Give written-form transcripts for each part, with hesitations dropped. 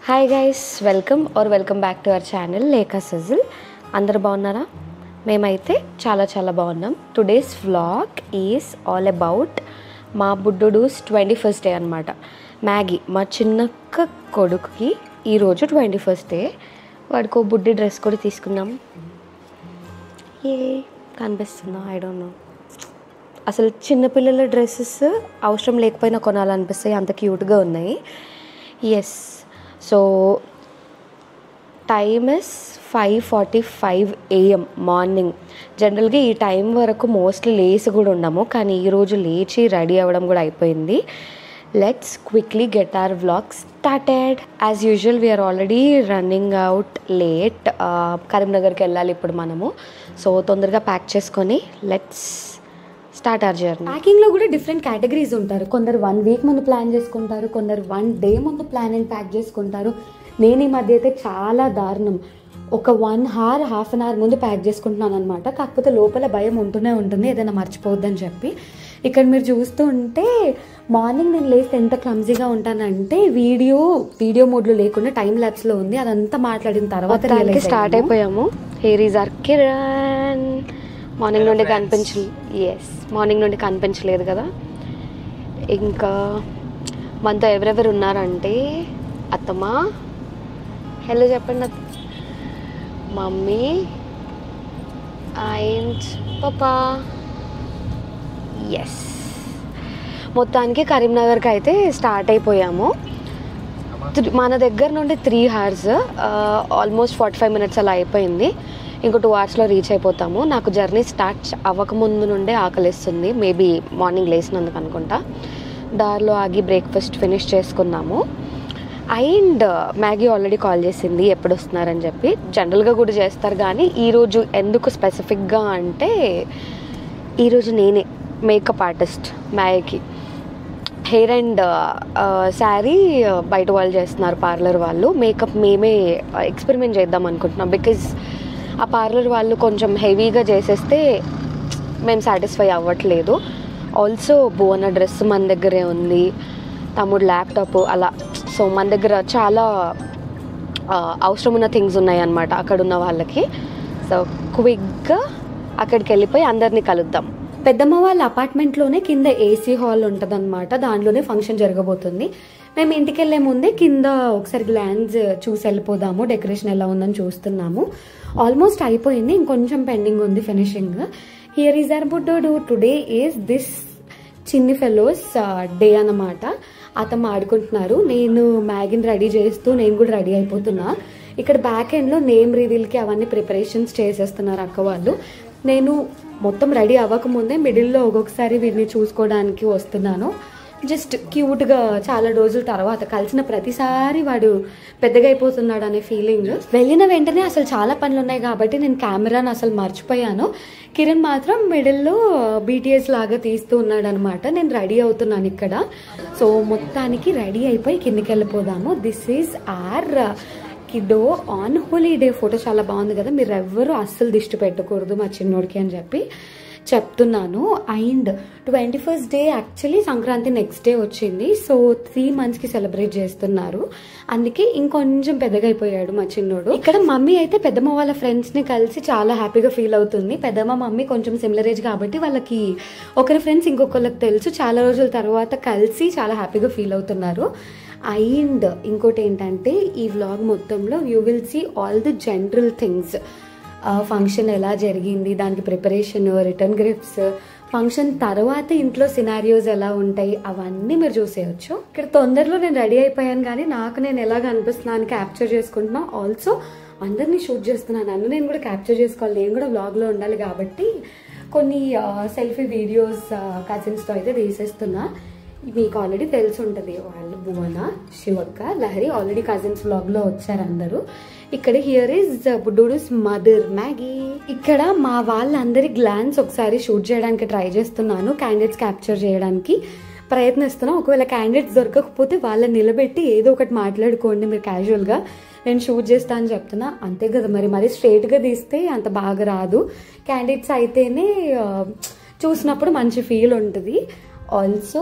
Hi guys, welcome back to our channel లేఖా సిజిల్. అందరు బాగున్నారా? మేమైతే చాలా చాలా బాగున్నాం. Today's vlog is all about మా బుడ్డోడుస్ 21st డే అనమాట. మ్యాగీ మా చిన్నక్క కొడుకుకి ఈరోజు 21st డే. వాడికి ఓ బుడ్డి డ్రెస్ కూడా తీసుకున్నాం. ఏ కనిపిస్తుందా? I don't know. అసలు చిన్నపిల్లల డ్రెస్సెస్ అవసరం లేకపోయినా కొనాలనిపిస్తాయి, అంత క్యూట్గా ఉన్నాయి. Yes, so time is 5:45 AM morning. జనరల్గా ఈ టైం వరకు మోస్ట్లీ లేచి కూడా ఉన్నాము, కానీ ఈరోజు లేచి రెడీ అవ్వడం కూడా అయిపోయింది. Let's quickly get our vlog started. As usual we're already running out late. కరీంనగర్కి వెళ్ళాలి ఇప్పుడు మనము. సో తొందరగా ప్యాక్ చేసుకొని లెట్స్ స్టార్ట్ అవర్ జర్నీ. ప్యాకింగ్లో కూడా డిఫరెంట్ కేటగిరీస్ ఉంటారు. కొందరు 1 వీక్ ముందు ప్లాన్ చేసుకుంటారు, కొందరు 1 డే ముందు ప్లాన్ అండ్ ప్యాక్ చేసుకుంటారు. నేను ఈ మధ్య అయితే చాలా దారుణం, ఒక 1 hour, half an hour ముందు ప్యాక్ చేసుకుంటున్నాను అనమాట. కాకపోతే లోపల భయం ఉంటూనే ఉంటుంది ఏదైనా మర్చిపోవద్దని చెప్పి. ఇక్కడ మీరు చూస్తూ ఉంటే మార్నింగ్ నేను లేస్తే ఎంత క్లమ్జీగా ఉంటానంటే వీడియో మోడ్లో లేకుండా టైం ల్యాబ్స్లో ఉంది. అదంతా మాట్లాడిన తర్వాత స్టార్ట్ అయిపోయాము. Here is our Kiran. Morning నుండి కనిపించలేదు కదా. ఇంకా మనతో ఎవరెవరు ఉన్నారంటే అత్తమ్మ, హలో చెప్పండి, మమ్మీ అండ్ పాపా. ఎస్, మొత్తానికి కరీంనగర్కి అయితే స్టార్ట్ అయిపోయాము. మన దగ్గర నుండి 3 hours, ఆల్మోస్ట్ 45 minutes అలా అయిపోయింది. ఇంకో 2 hours రీచ్ అయిపోతాము. నాకు జర్నీ స్టార్ట్ అవ్వకముందు నుండే ఆకలిస్తుంది, మేబీ మార్నింగ్ లేసినందుకు అనుకుంటా. దారిలో ఆగి బ్రేక్ఫాస్ట్ ఫినిష్ చేసుకున్నాము. అండ్ మ్యాగీ ఆల్రెడీ కాల్ చేసింది ఎప్పుడు వస్తున్నారని చెప్పి. జనరల్గా కూడా చేస్తారు, కానీ ఈరోజు ఎందుకు స్పెసిఫిక్గా అంటే ఈరోజు నేనే మేకప్ ఆర్టిస్ట్. మ్యాగీకి హెయిర్ అండ్ శారీ బయట వాళ్ళు చేస్తున్నారు, పార్లర్ వాళ్ళు. మేకప్ మేమే ఎక్స్పెరిమెంట్ చేద్దాం అనుకుంటున్నాం. బికాజ్ ఆ పార్లర్ వాళ్ళు కొంచెం హెవీగా చేసేస్తే మేము సాటిస్ఫై అవ్వట్లేదు. ఆల్సో బోనా డ్రెస్ మన దగ్గరే ఉంది, తమ్ముడు ల్యాప్టాప్, అలా. సో మన దగ్గర చాలా అవసరం ఉన్న థింగ్స్ ఉన్నాయి అన్నమాట అక్కడ ఉన్న వాళ్ళకి. సో క్విక్గా అక్కడికి వెళ్ళిపోయి అందరినీ కలుద్దాం. పెద్దమ్మ వాళ్ళ అపార్ట్మెంట్లోనే కింద ఏసీ హాల్ ఉంటుంది అనమాట. దానిలోనే ఫంక్షన్ జరగబోతుంది. మేము ఇంటికి వెళ్ళే ముందే కింద ఒకసారి గ్లాన్స్ చూసి వెళ్ళిపోదాము, డెకరేషన్ ఎలా ఉందని చూస్తున్నాము. ఆల్మోస్ట్ అయిపోయింది, ఇంకొంచెం పెండింగ్ ఉంది ఫినిషింగ్. హియర్ ఈజ్ అవర్ బుడ్డోడు. టుడే ఈజ్ దిస్ చిన్ని ఫెలోస్ డే అన్నమాట. అతను ఆడుకుంటున్నారు. నేను మ్యాగీని రెడీ చేస్తూ నేను కూడా రెడీ అయిపోతున్నా. ఇక్కడ బ్యాక్ ఎండ్లో నేమ్ రివీల్కి అవన్నీ ప్రిపరేషన్స్ చేసేస్తున్నారు అక్క వాళ్ళు. నేను మొత్తం రెడీ అవ్వకముందే మిడిల్లో ఒక్కొక్కసారి వీడిని చూసుకోవడానికి వస్తున్నాను. జస్ట్ క్యూట్గా చాలా రోజుల తర్వాత కలిసిన ప్రతిసారి వాడు పెద్దగా అయిపోతున్నాడు అనే ఫీలింగ్. వెళ్ళిన వెంటనే అసలు చాలా పనులు ఉన్నాయి కాబట్టి నేను కెమెరాను అసలు మర్చిపోయాను. కిరణ్ మాత్రం మిడిల్లో BTS లాగా తీస్తూ ఉన్నాడు అనమాట. నేను రెడీ అవుతున్నాను ఇక్కడ. సో మొత్తానికి రెడీ అయిపోయి కిందికి వెళ్ళిపోదాము. This is our kiddo on holiday. Photo చాలా బాగుంది కదా, మీరు ఎవ్వరూ అస్సలు దిష్టి పెట్టకూడదు మా చిన్నోడికి అని చెప్పి చెప్తున్నాను. And 21st day actually Sankranti next day వచ్చింది. సో 3 monthsకి సెలబ్రేట్ చేస్తున్నారు. అందుకే ఇంకొంచెం పెద్దగా అయిపోయాడు మా చిన్నోడు. ఇక్కడ మమ్మీ అయితే పెద్దమ్మ వాళ్ళ ఫ్రెండ్స్ని కలిసి చాలా హ్యాపీగా ఫీల్ అవుతుంది. పెద్దమ్మ మమ్మీ కొంచెం సిమిలర్ ఏజ్ కాబట్టి వాళ్ళకి ఒకరి ఫ్రెండ్స్ ఇంకొకరికి తెలుసు. చాలా రోజుల తర్వాత కలిసి చాలా హ్యాపీగా ఫీల్ అవుతున్నారు. అండ్ ఇంకోటి ఏంటంటే ఈ వ్లాగ్ మొత్తంలో you will see all the general things. Function ఎలా జరిగింది, దానికి ప్రిపరేషన్, రిటర్న్ గిఫ్ట్స్, ఫంక్షన్ తర్వాత ఇంట్లో సినారియోస్ ఎలా ఉంటాయి, అవన్నీ మీరు చూసేయచ్చు. ఇక్కడ తొందరలో నేను రెడీ అయిపోయాను, కానీ నాకు నేను ఎలాగ అనిపిస్తున్నాను క్యాప్చర్ చేసుకుంటున్నా. ఆల్సో అందరినీ షూట్ చేస్తున్నాను, నన్ను నేను కూడా క్యాప్చర్ చేసుకోవాలి, నేను కూడా వ్లాగ్లో ఉండాలి కాబట్టి కొన్ని సెల్ఫీ వీడియోస్ కజిన్స్తో అయితే తీసేస్తున్నా. మీకు ఆల్రెడీ తెలిసి ఉంటుంది, వాళ్ళు భువన, శివక్క, లహరి ఆల్రెడీ కజిన్స్ వ్లాగ్లో వచ్చారు అందరూ. ఇక్కడ హియర్ ఈజ్ బుడ్డోడుస్ మదర్ మ్యాగీ. ఇక్కడ మా వాళ్ళందరి గ్లాన్స్ ఒకసారి షూట్ చేయడానికి ట్రై చేస్తున్నాను, క్యాండిడేట్స్ క్యాప్చర్ చేయడానికి ప్రయత్నిస్తున్నాను. ఒకవేళ క్యాండిడేట్స్ దొరకకపోతే వాళ్ళని నిలబెట్టి ఏదో ఒకటి మాట్లాడుకోండి మీరు క్యాజువల్గా, నేను షూట్ చేస్తా అని చెప్తున్నా. అంతే కదా, మరి స్ట్రైట్గా తీస్తే అంత బాగా రాదు. క్యాండిడేట్స్ అయితేనే చూసినప్పుడు మంచి ఫీల్ ఉంటుంది. ఆల్సో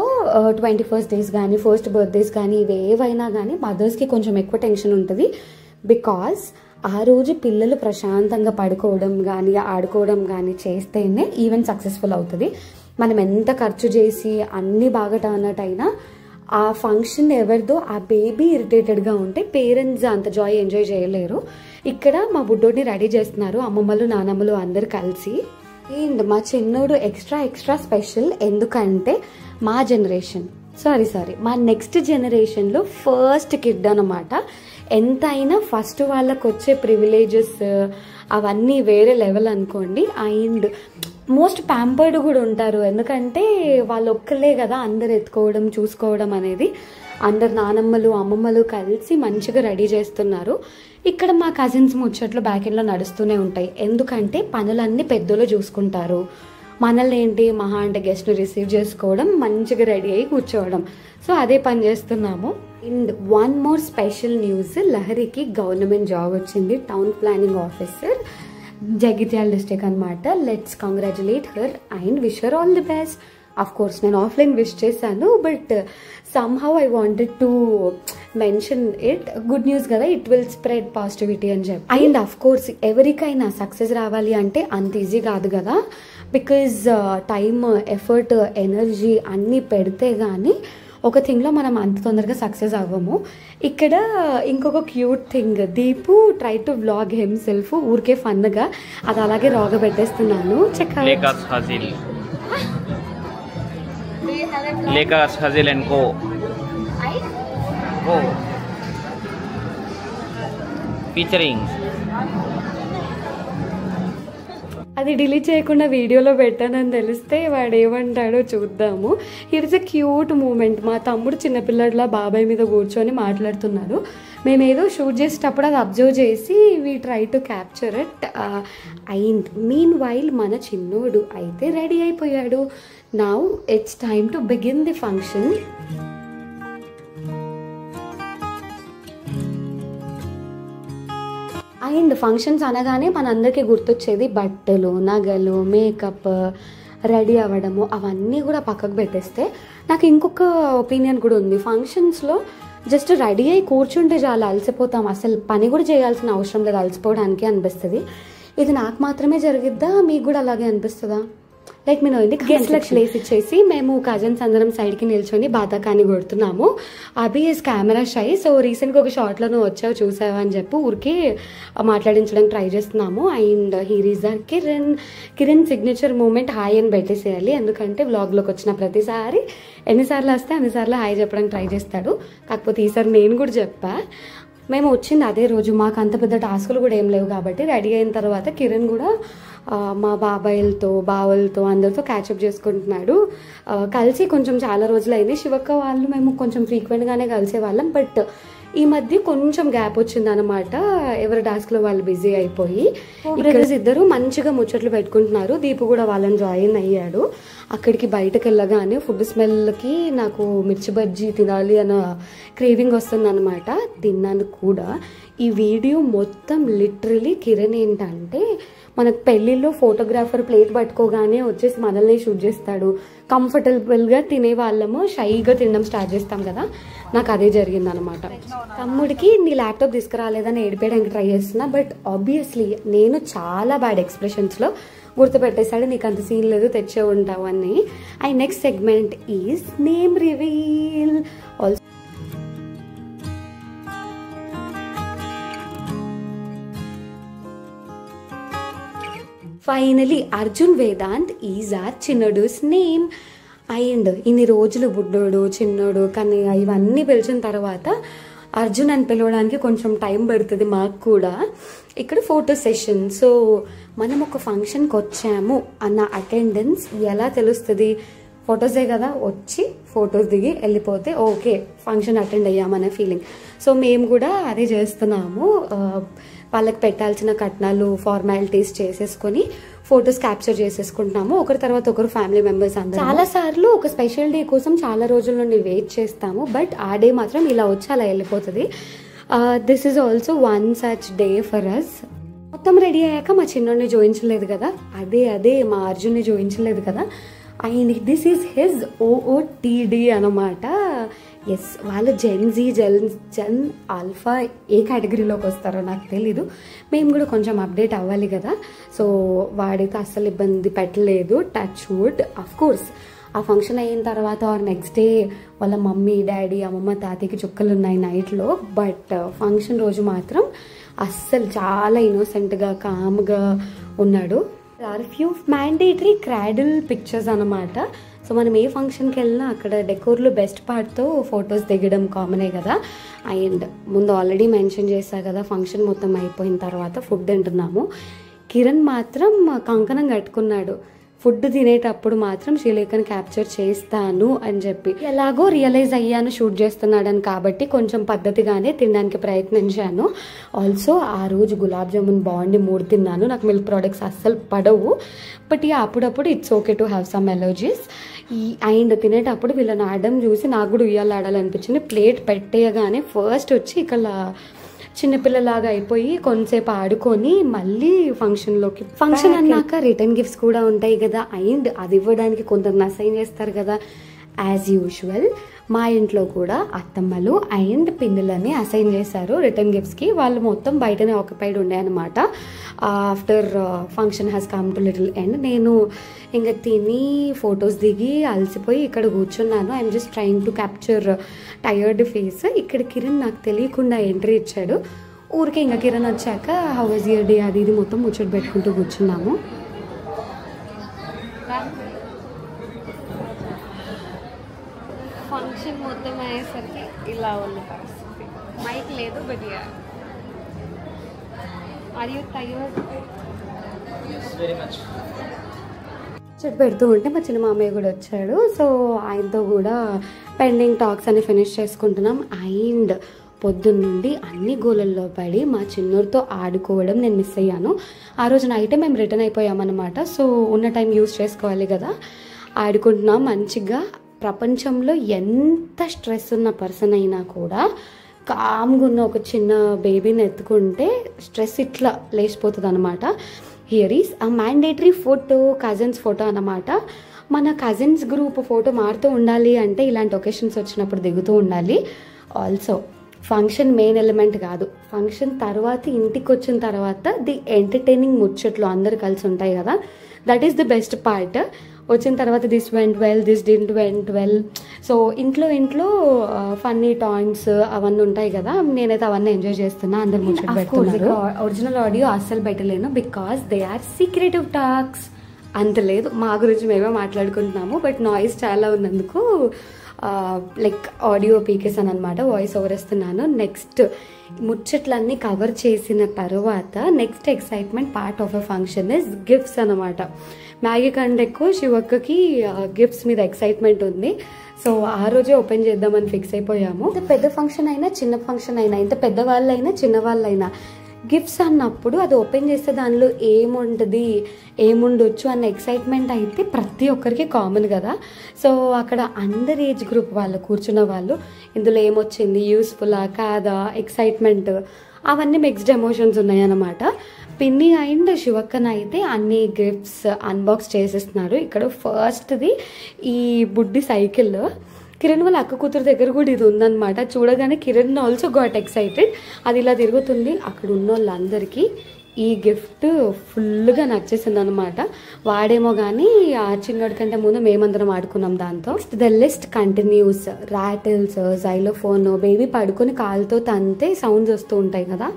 21st డేస్ కానీ ఫస్ట్ బర్త్డేస్ కానీ ఇవి ఏవైనా కానీ మదర్స్కి కొంచెం ఎక్కువ టెన్షన్ ఉంటుంది. బికాస్ ఆ రోజు పిల్లలు ప్రశాంతంగా పడుకోవడం కానీ ఆడుకోవడం కానీ చేస్తేనే ఈవెంట్ సక్సెస్ఫుల్ అవుతుంది. మనం ఎంత ఖర్చు చేసి అన్నీ బాగా టర్న్అట్ అయినా ఆ ఫంక్షన్ ఎవరిదో ఆ బేబీ ఇరిటేటెడ్గా ఉంటే పేరెంట్స్ అంత జాయ్ ఎంజాయ్ చేయలేరు. ఇక్కడ మా బుడ్డోడిని రెడీ చేస్తున్నారు అమ్మమ్మలు నానమ్మలు అందరు కలిసి. అండ్ మా చిన్నోడు ఎక్స్ట్రా స్పెషల్. ఎందుకంటే మా జనరేషన్ మా నెక్స్ట్ జనరేషన్లో ఫస్ట్ కిడ్ అనమాట. ఎంతైనా ఫస్ట్ వాళ్ళకు వచ్చే ప్రివిలేజెస్ అవన్నీ వేరే లెవెల్ అనుకోండి. అండ్ మోస్ట్ ప్యాంపర్డ్ కూడా ఉంటారు. ఎందుకంటే వాళ్ళు ఒక్కలే కదా అందరు ఎత్తుకోవడం చూసుకోవడం అనేది. అందరు నానమ్మలు అమ్మమ్మలు కలిసి మంచిగా రెడీ చేస్తున్నారు. ఇక్కడ మా కజిన్స్ ముచ్చట్లు బ్యాక్ ఎండ్లో నడుస్తూనే ఉంటాయి. ఎందుకంటే పనులన్నీ పెద్దోళ్ళు చూసుకుంటారు. మనల్ని ఏంటి మహా అంటే గెస్ట్ని రిసీవ్ చేసుకోవడం, మంచిగా రెడీ అయ్యి కూర్చోవడం. సో అదే పని చేస్తున్నాము. And one more special news, లహరికి గవర్నమెంట్ జాబ్ వచ్చింది. Town planning officer, Jagtial district అనమాట. Let's congratulate her and wish her all the best. Of course నేను ఆఫ్లైన్ విష్ చేశాను, but somehow I wanted to mention it. Good news కదా, it will spread positivity అని చెప్పి. And of course ఎవరికైనా success రావాలి అంటే అంత ఈజీ కాదు కదా. బికాజ్ టైమ్, ఎఫర్ట్, ఎనర్జీ అన్నీ పెడితే కానీ ఒక థింగ్లో మనం అంత తొందరగా సక్సెస్ అవ్వము. ఇక్కడ ఇంకొక cute thing, Deepu try to vlog himself ఊరికే ఫన్గా. అది అలాగే రాగా పెట్టేస్తున్నాను. Lakers Hazel and Co. Featuring. అది డిలీట్ చేయకుండా వీడియోలో పెట్టానని తెలిస్తే వాడు ఏమంటాడో చూద్దాము. It's a cute moment. మా తమ్ముడు చిన్నపిల్లడిలా బాబాయ్ మీద కూర్చొని మాట్లాడుతున్నారు. మేమేదో షూట్ చేసేటప్పుడు అది అబ్జర్వ్ చేసి we try to capture it. And mean while మన చిన్నోడు అయితే రెడీ అయిపోయాడు. Now it's time to begin the function. And functions అనగానే మనందరికీ గుర్తొచ్చేది బట్టలు, నగలు, మేకప్, రెడీ అవ్వడము. అవన్నీ కూడా పక్కకు పెట్టేస్తే నాకు ఇంకొక ఒపీనియన్ కూడా ఉంది. ఫంక్షన్స్లో జస్ట్ రెడీ అయ్యి కూర్చుంటే చాలా అలసిపోతాం. అసలు పని కూడా చేయాల్సిన అవసరం లేదు, అలసిపోవడానికి అనిపిస్తుంది. ఇది నాకు మాత్రమే జరిగిద్దా, మీకు కూడా అలాగే అనిపిస్తుందా? Like me no. గెస్ట్లకు ప్లేస్ ఇచ్చేసి మేము కజిన్స్ అందరం సైడ్కి నిల్చొని బాతాకాని కొడుతున్నాము. Abhi is camera shy. So రీసెంట్గా ఒక షార్ట్లో నువ్వు వచ్చావు చూసావా అని చెప్పి ఊరికే మాట్లాడించడానికి ట్రై చేస్తున్నాము. And here is our Kiran signature moment hi అని పెట్టేసేయాలి. ఎందుకంటే వ్లాగ్లోకి వచ్చిన ప్రతిసారి ఎన్నిసార్లు వస్తే అన్నిసార్లు హాయ్ చెప్పడానికి ట్రై చేస్తాడు. కాకపోతే ఈసారి నేను కూడా చెప్పా. మేము వచ్చింది అదే రోజు, మాకు అంత పెద్ద టాస్కులు కూడా ఏం లేవు కాబట్టి రెడీ అయిన తర్వాత కిరణ్ కూడా మా బాబాయిలతో బావలతో అందరితో క్యాచప్ చేసుకుంటున్నాడు. కలిసి కొంచెం చాలా రోజులైంది. శివక్క వాళ్ళు మేము కొంచెం ఫ్రీక్వెంట్గానే కలిసేవాళ్ళం. బట్ ఈ మధ్య కొంచెం గ్యాప్ వచ్చింది అనమాట. ఎవరి టాస్క్లో వాళ్ళు బిజీ అయిపోయి. బ్రదర్స్ ఇద్దరు మంచిగా ముచ్చట్లు పెట్టుకుంటున్నారు. దీపు కూడా వాళ్ళని జాయిన్ అయ్యాడు. అక్కడికి బయటకు వెళ్ళగానే ఫుడ్ స్మెల్కి నాకు మిర్చి బజ్జీ తినాలి అన్న క్రేవింగ్ వస్తుంది అనమాట. తిన్నాను కూడా. ఈ వీడియో మొత్తం లిటరలీ కిరణ్ ఏంటంటే మనకు పెళ్ళిళ్ళలో ఫోటోగ్రాఫర్ ప్లేట్ పట్టుకోగానే వచ్చేసి మనల్ని షూట్ చేస్తాడు. కంఫర్టబుల్గా తినే వాళ్ళము షైగా తినడం స్టార్ట్ చేస్తాం కదా, నాకు అదే జరిగింది అనమాట. తమ్ముడికి నీ ల్యాప్టాప్ తీసుకురాలేదని ఏడిపేయడానికి ట్రై చేస్తున్నా. బట్ ఆబ్వియస్లీ నేను చాలా బ్యాడ్ ఎక్స్ప్రెషన్స్లో గుర్తుపెట్టేశాడు. నీకు అంత సీన్ లేదు, తెచ్చే ఉంటావు అని. And next segment is name reveal. Also finally Arjun Vedant is our చిన్నోడుస్ నేమ్. అండ్ ఇన్ని రోజులు బుడ్డోడు, చిన్నోడు, కన్నయ్య ఇవన్నీ పిలిచిన తర్వాత అర్జున్ అని పిలవడానికి కొంచెం టైం పడుతుంది మాకు కూడా. ఇక్కడ ఫోటో సెషన్. సో మనం ఒక ఫంక్షన్కి వచ్చాము అన్న అటెండెన్స్ ఎలా తెలుస్తుంది? ఫొటోసే కదా, వచ్చి ఫొటోస్ దిగి వెళ్ళిపోతే ఓకే ఫంక్షన్ అటెండ్ అయ్యామనే ఫీలింగ్. సో మేము కూడా అదే చేస్తున్నాము. వాళ్ళకి పెట్టాల్సిన కట్నాలు ఫార్మాలిటీస్ చేసేసుకొని ఫొటోస్ క్యాప్చర్ చేసేసుకుంటున్నాము. ఒకరి తర్వాత ఒకరు ఫ్యామిలీ మెంబర్స్ అందరూ. చాలా సార్లు ఒక స్పెషల్ డే కోసం చాలా రోజుల నుండి వెయిట్ చేస్తాము. బట్ ఆ డే మాత్రం ఇలా వచ్చి అలా వెళ్ళిపోతుంది. This is also one such day for us. మొత్తం రెడీ అయ్యాక మా చిన్నోడిని జోయించలేదు కదా, అదే మా అర్జున్ని జోయించలేదు కదా, అండ్ దిస్ ఈజ్ హిజ్ ఓఓటీడీ అనమాట. ఎస్, వాళ్ళు జెన్ ఆల్ఫా ఏ కేటగిరీలోకి వస్తారో నాకు తెలీదు. మేము కూడా కొంచెం అప్డేట్ అవ్వాలి కదా. సో వాడితో అస్సలు ఇబ్బంది పెట్టలేదు, టచ్ వుడ్. అఫ్ కోర్స్ ఆ ఫంక్షన్ అయిన తర్వాత నెక్స్ట్ డే వాళ్ళ మమ్మీ డాడీ అమ్మమ్మ తాతయ్యకి చుక్కలు ఉన్నాయి నైట్లో. బట్ ఫంక్షన్ రోజు మాత్రం అస్సలు చాలా ఇన్నోసెంట్గా కామ్గా ఉన్నాడు. Our few mandatory cradle pictures అనమాట. సో మనం ఏ ఫంక్షన్కి వెళ్ళినా అక్కడ డెకోర్లో బెస్ట్ పార్ట్తో ఫొటోస్ దిగడం కామనే కదా. అండ్ ముందు ఆల్రెడీ మెన్షన్ చేశా కదా, ఫంక్షన్ మొత్తం అయిపోయిన తర్వాత ఫుడ్ తింటున్నాము. కిరణ్ మాత్రం కంకణం కట్టుకున్నాడు, ఫుడ్ తినేటప్పుడు మాత్రం శ్రీలేఖని క్యాప్చర్ చేస్తాను అని చెప్పి. ఎలాగో రియలైజ్ అయ్యాను షూట్ చేస్తున్నాడని, కాబట్టి కొంచెం పద్ధతిగానే తినడానికి ప్రయత్నించాను. ఆల్సో ఆ రోజు గులాబ్ జామున్ బాగుండి 3 తిన్నాను. నాకు మిల్క్ ప్రోడక్ట్స్ అస్సలు పడవు, బట్ అప్పుడప్పుడు it's okay to have some allergies. And తినేటప్పుడు వీళ్ళని ఆడడం చూసి నాకు కూడా ఉయ్యాలు ఆడాలనిపించింది. ప్లేట్ పెట్టేయగానే ఫస్ట్ వచ్చి ఇక్కడ చిన్నపిల్లలాగా అయిపోయి కొంతసేపు ఆడుకొని మళ్ళీ ఫంక్షన్ అన్నాక రిటర్న్ గిఫ్ట్స్ కూడా ఉంటాయి కదా. అండ్ అది ఇవ్వడానికి కొందరు అసైన్ చేస్తారు కదా. యాజ్ యూజువల్ మా ఇంట్లో కూడా అత్తమ్మలు అండ్ పిన్నులని అసైన్ చేశారు రిటర్న్ గిఫ్ట్స్కి. వాళ్ళు మొత్తం బయటనే ఆక్యుపైడ్ ఉండే అనమాట. After function has come to little end, నేను ఇంకా తిని ఫొటోస్ దిగి అలసిపోయి ఇక్కడ కూర్చున్నాను. I'm just trying to capture tired face. ఇక్కడ కిరణ్ నాకు తెలియకుండా ఎంట్రీ ఇచ్చాడు. ఊరికే ఇంకా కిరణ్ వచ్చాక హౌ వాజ్ యువర్ డే అది ఇది మొత్తం ముచ్చట పెట్టుకుంటూ కూర్చున్నాము. ఫంక్షన్ మొత్తం అయ్యేసరికి ఇలా ఉంది పరిస్థితి. మైక్ లేదు, బట్ ఆర్ యూ టైర్డ్? చెట్టు పెడుతూ ఉంటే మా చిన్న మామయ్య కూడా వచ్చాడు. సో ఆయనతో కూడా పెండింగ్ టాక్స్ అని ఫినిష్ చేసుకుంటున్నాం. అండ్ పొద్దున్న నుండి అన్ని గోలల్లో పడి మా చిన్నోడితో ఆడుకోవడం నేను మిస్ అయ్యాను. ఆ రోజు నైటే మేము రిటర్న్ అయిపోయామన్నమాట. సో ఉన్న టైం యూజ్ చేసుకోవాలి కదా. ఆడుకుంటున్నాం మంచిగా. ప్రపంచంలో ఎంత స్ట్రెస్ ఉన్న పర్సన్ అయినా కూడా కామ్గా ఉన్న ఒక చిన్న బేబీని ఎత్తుకుంటే స్ట్రెస్ ఇట్లా లేచిపోతుంది అనమాట. హియర్ ఈస్ ఆ మ్యాండేటరీ ఫోటో, కజిన్స్ ఫోటో అన్నమాట. మన కజిన్స్ గ్రూప్ ఫోటో మారుతూ ఉండాలి అంటే ఇలాంటి ఒకేషన్స్ వచ్చినప్పుడు దిగుతూ ఉండాలి. ఆల్సో ఫంక్షన్ మెయిన్ ఎలిమెంట్ కాదు, ఫంక్షన్ తర్వాత ఇంటికి వచ్చిన తర్వాత ది ఎంటర్టైనింగ్ ముచ్చట్లు అందరు కలిసి ఉంటాయి కదా, that is the best part. వచ్చిన తర్వాత this went well, this didn't went well. So ఇంట్లో ఫన్నీ టాయింట్స్ అవన్నీ ఉంటాయి కదా, నేనైతే అవన్నీ ఎంజాయ్ చేస్తున్నా. అందరు ముచ్చట పెడుతున్నారు. ఒరిజినల్ ఆడియో అస్సలు పెట్టలేను because they are secretive talks. అంత లేదు, మా గురించి మేమే మాట్లాడుకుంటున్నాము. బట్ నాయిస్ చాలా ఉన్నందుకు లైక్ ఆడియో పీకేసాను అనమాట, వాయిస్ ఓవర్ ఇస్తున్నాను. నెక్స్ట్ ముచ్చట్లన్నీ కవర్ చేసిన తర్వాత next excitement part of a function is gifts అనమాట. మ్యాగీ కంటే ఎక్కువ శివక్కకి గిఫ్ట్స్ మీద ఎక్సైట్మెంట్ ఉంది. సో ఆ రోజే ఓపెన్ చేద్దామని ఫిక్స్ అయిపోయాము. ఇంత పెద్ద ఫంక్షన్ అయినా చిన్న ఫంక్షన్ అయినా, ఇంత పెద్దవాళ్ళైనా చిన్నవాళ్ళైనా గిఫ్ట్స్ అన్నప్పుడు అది ఓపెన్ చేస్తే దానిలో ఏముంటుంది, ఏముండొచ్చు అన్న ఎక్సైట్మెంట్ అయితే ప్రతి ఒక్కరికి కామన్ కదా. సో అక్కడ అందరి ఏజ్ గ్రూప్ వాళ్ళు కూర్చున్న వాళ్ళు ఇందులో ఏమొచ్చింది, యూస్ఫుల్లా కాదా, ఎక్సైట్మెంట్, అవన్నీ మిక్స్డ్ ఎమోషన్స్ ఉన్నాయన్నమాట. పిన్ని అండ్ శివక్కన అయితే అన్ని గిఫ్ట్స్ అన్బాక్స్ చేసేస్తున్నారు. ఇక్కడ ఫస్ట్ది ఈ బుడ్డి సైకిల్. కిరణ్ వాళ్ళ అక్క కూతురు దగ్గర కూడా ఇది ఉందన్నమాట. చూడగానే కిరణ్ ఆల్సో గాట్ ఎక్సైటెడ్. అది ఇలా తిరుగుతుంది. అక్కడ ఉన్న వాళ్ళందరికీ ఈ గిఫ్ట్ ఫుల్గా నచ్చేసింది అనమాట. వాడేమో కానీ ఆ చిన్నోడి కంటే ముందు మేమందరం ఆడుకున్నాం దాంతో. The list continues. Rattles, xylophone, baby పడుకొని కాలుతో తంతే సౌండ్స్ వస్తూ ఉంటాయి కదా,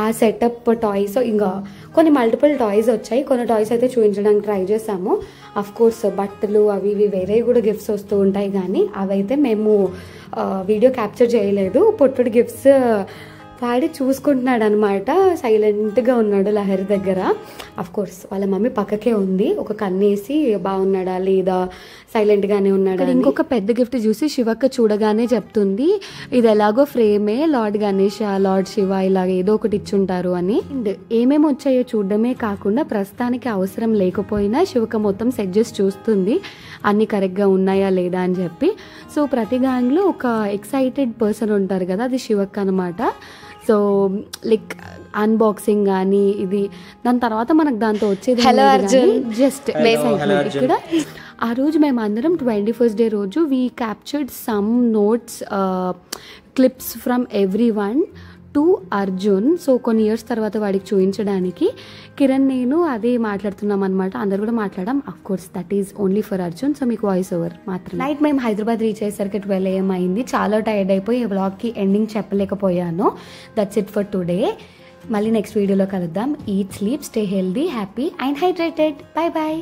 ఆ సెటప్ టాయ్స్, ఇంకా కొన్ని మల్టిపుల్ టాయ్స్ వచ్చాయి. కొన్ని టాయ్స్ అయితే చూపించడానికి ట్రై చేసాము. అఫ్ కోర్స్ బట్టలు అవి ఇవి వేరే కూడా గిఫ్ట్స్ వస్తూ ఉంటాయి, కానీ అవైతే మేము వీడియో క్యాప్చర్ చేయలేదు. పొట్టుడు గిఫ్ట్స్ వాడి చూసుకుంటున్నాడు అనమాట. సైలెంట్గా ఉన్నాడు లహరి దగ్గర. అఫ్ కోర్స్ వాళ్ళ మమ్మీ పక్కకే ఉంది, ఒక కన్నేసి బాగున్నాడా లేదా, సైలెంట్గానే ఉన్నాడా. ఇంకొక పెద్ద గిఫ్ట్ చూసి శివక్క చూడగానే చెప్తుంది, ఇది ఎలాగో ఫ్రేమే, లార్డ్ గణేష్, లార్డ్ శివ ఇలాగ ఏదో ఒకటి ఇచ్చుంటారు అని. అండ్ ఏమేమి వచ్చాయో చూడడమే కాకుండా ప్రస్తుతానికి అవసరం లేకపోయినా శివక్క మొత్తం సెట్ చేసి చూస్తుంది అన్ని కరెక్ట్గా ఉన్నాయా లేదా అని చెప్పి. సో ప్రతి గ్యాంగ్లో ఒక ఎక్సైటెడ్ పర్సన్ ఉంటారు కదా, అది శివక్క అనమాట. సో లైక్ అన్బాక్సింగ్ కానీ ఇది, దాని తర్వాత మనకు దాంతో వచ్చేది జస్ట్ ఇక్కడ ఆ రోజు మేము అందరం 21st డే రోజు we captured some notes clips from every one to Arjun. So కొన్ని ఇయర్స్ తర్వాత వాడికి చూపించడానికి కిరణ్ నేను అదే మాట్లాడుతున్నాం అనమాట. అందరు కూడా మాట్లాడాం. Of course that is only for Arjun. So మీకు వాయిస్ ఓవర్ మాత్రం. నైట్ మేము హైదరాబాద్ రీచ్ అయ్యేసరికి 12 AM అయింది. చాలా టైర్డ్ అయిపోయి ఈ వ్లాగ్కి ఎండింగ్ చెప్పలేకపోయాను. That's it for today. మళ్ళీ నెక్స్ట్ వీడియోలో కలుద్దాం. Eat, sleep, stay healthy, happy and hydrated. Bye bye.